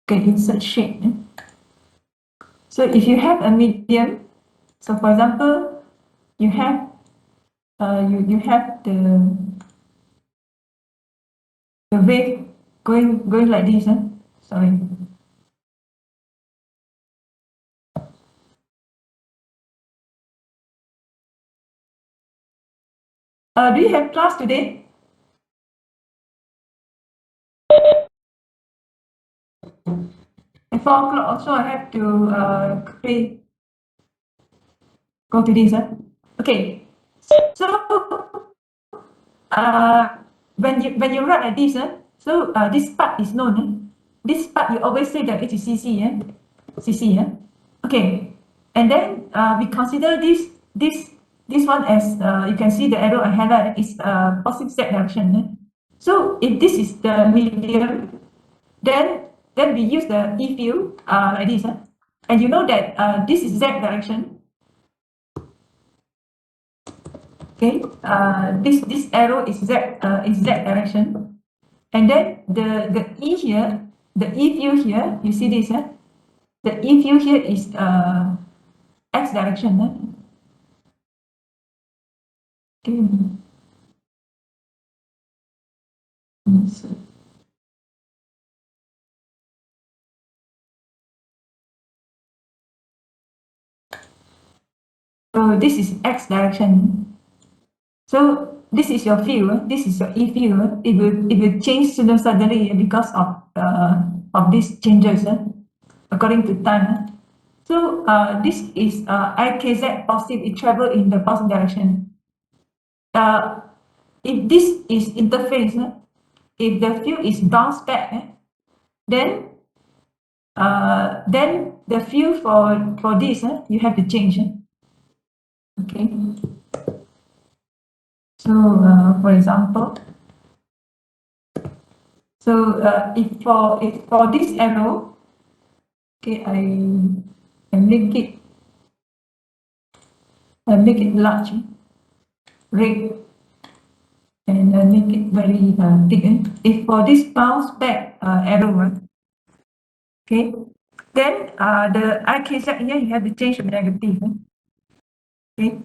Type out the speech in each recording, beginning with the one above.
Okay, insert shade. So if you have a medium, so for example, you have you have the wave going like this. Sorry. Do you have class today? At 4 o'clock also I have to go to this. Okay. So when you write like this, so this part is known. This part you always say that it is CC. CC. Okay. And then we consider this one as you can see the arrow I highlight is positive Z direction. So if this is the medium, then we use the E field like this. And you know that this is Z direction. Okay, this arrow is Z direction, and then the E here, the E field here, you see this? The E field here is X direction. Okay. So this is X direction. So this is your field. This is your E field. It will change suddenly because of these changes according to time. So this is IKZ positive. It travel in the positive direction. If this is interface, if the field is bounced back, then the field for this you have to change. Okay. So for example, so if for this arrow, okay, I make it large, red, and make it very big. If for this bounce back arrow, okay, then the IKZ here you have to change to negative. Okay,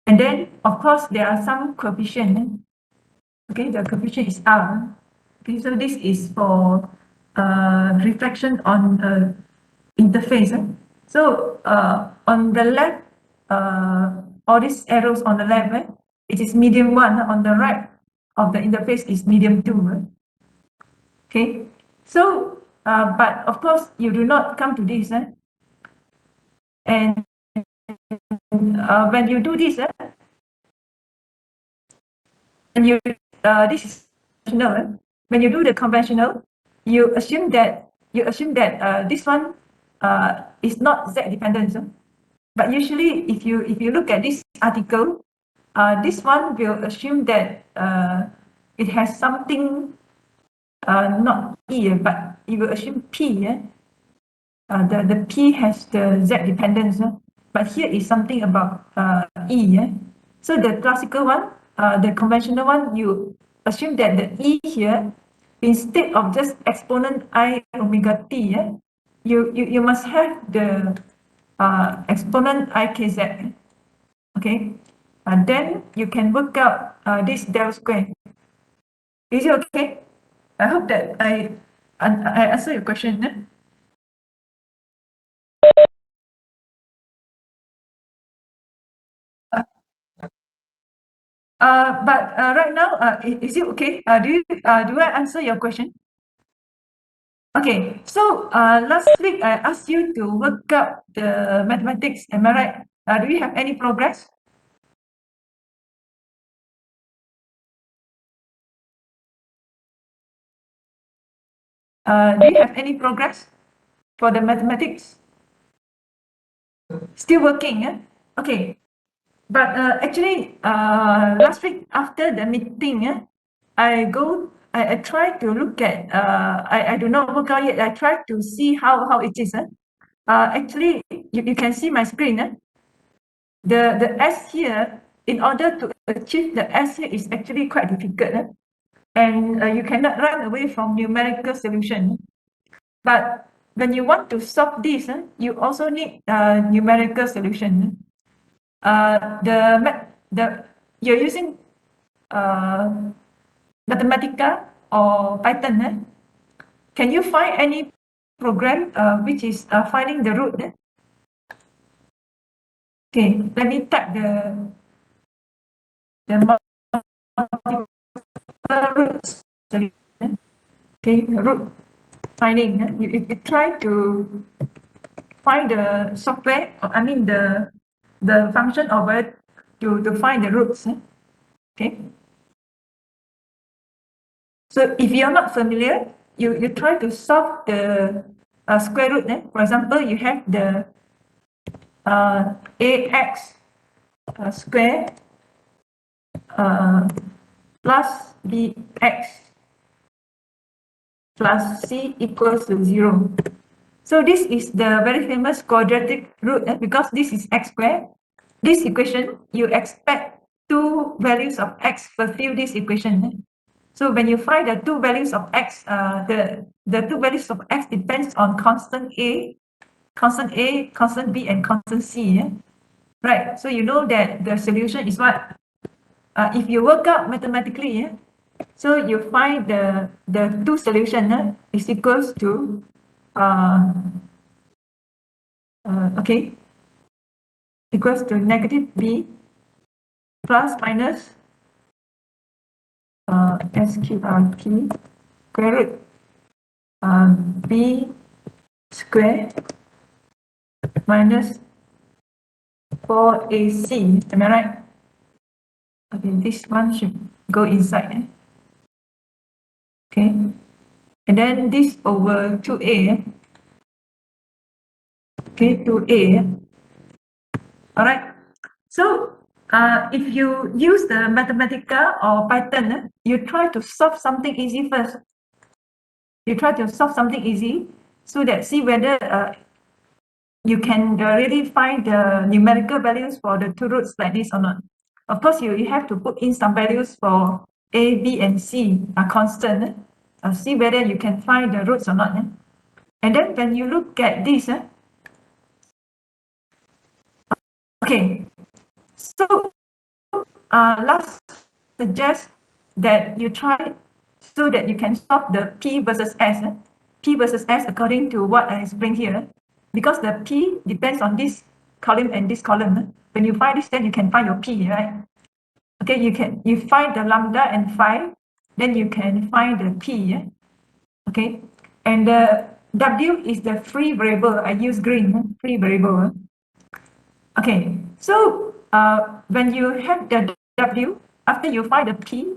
and then of course there are some coefficient. Okay, the coefficient is R. Okay, so this is for reflection on interface. So on the left, all these arrows on the left, it is medium 1. On the right of the interface is medium 2. Okay, so but of course you do not come to this. And when you do this, and you this is conventional. When you do the conventional, you assume that this one is not Z dependent. But usually, if you look at this article, this one will assume that it has something not E, but it will assume P. The P has the Z dependence, but here is something about E. So the classical one, the conventional one, you assume that the E here, instead of just exponent I omega t, you must have the exponent IKZ. Okay, and then you can work out this del square. Is it okay? I hope that I answer your question. But right now, is it okay? Do I answer your question? Okay, so last week I asked you to work up the mathematics. Am I right? Do you have any progress? Do you have any progress for the mathematics? Still working, yeah? Okay. But actually, last week after the meeting, I tried to look at, I do not work out yet. I tried to see how it is. Actually, you can see my screen. The S here, in order to achieve the S here is actually quite difficult. And you cannot run away from numerical solution. But when you want to solve this, you also need a numerical solution. You're using Mathematica or Python. Can you find any program which is finding the root? Okay, let me type the multiple roots solution. Okay, root finding. You try to find the software, I mean the function of it to find the roots. Okay. So if you're not familiar, you try to solve the square root. For example, you have the ax square plus bx plus c equals to 0. So this is the very famous quadratic root because this is x squared. This equation, you expect two values of x fulfill this equation. So when you find the two values of x, the two values of x depends on constant A, constant B, and constant C. Right, so you know that the solution is what? If you work out mathematically, so you find the two solution is equals to okay, equals to negative b plus minus sqrt square root b square minus 4ac. Am I right? Okay, this one should go inside. Okay, and then this over 2a. Okay, 2a. All right. So if you use the Mathematica or Python, you try to solve something easy first. You try to solve something easy so that see whether you can really find the numerical values for the two roots like this or not. Of course, you have to put in some values for A, B, and C are constant. See whether you can find the roots or not. And then when you look at this, okay, so last suggest that you try so that you can solve the P versus S. P versus S according to what I explained here. Because the P depends on this column and this column. When you find this, then you can find your P, right? Okay, you find the lambda and phi, then you can find the P. Okay, and the W is the free variable. I use green, free variable. Okay, so when you have the W, after you find the P,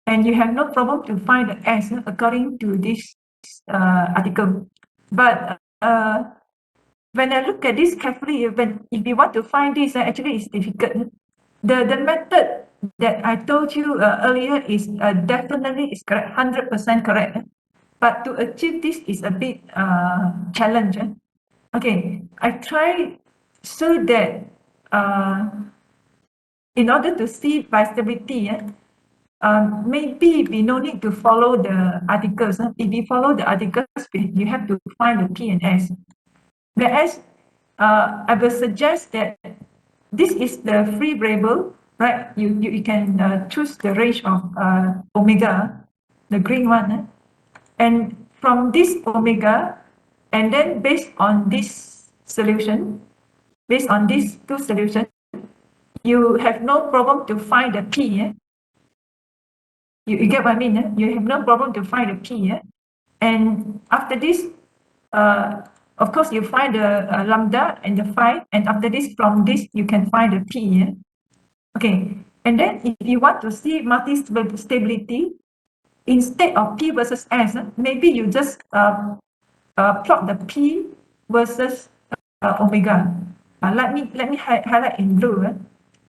and you have no problem to find the S according to this article. But when I look at this carefully, if you want to find this, actually it's difficult. The method that I told you earlier is definitely is correct, 100% correct. But to achieve this is a bit challenging. Okay, I try so that in order to see by stability, maybe we no need to follow the articles. If you follow the articles, you have to find the P and S. Whereas I will suggest that this is the free variable, right? You can choose the range of omega, the green one. And from this omega, and then based on this solution, based on these two solutions, you have no problem to find the P. You get what I mean? You have no problem to find the P. And after this, of course, you find the lambda and the phi. And after this, from this, you can find the P. Okay. And then if you want to see multi-stability, instead of P versus S, maybe you just plot the P versus omega. Let me highlight in blue.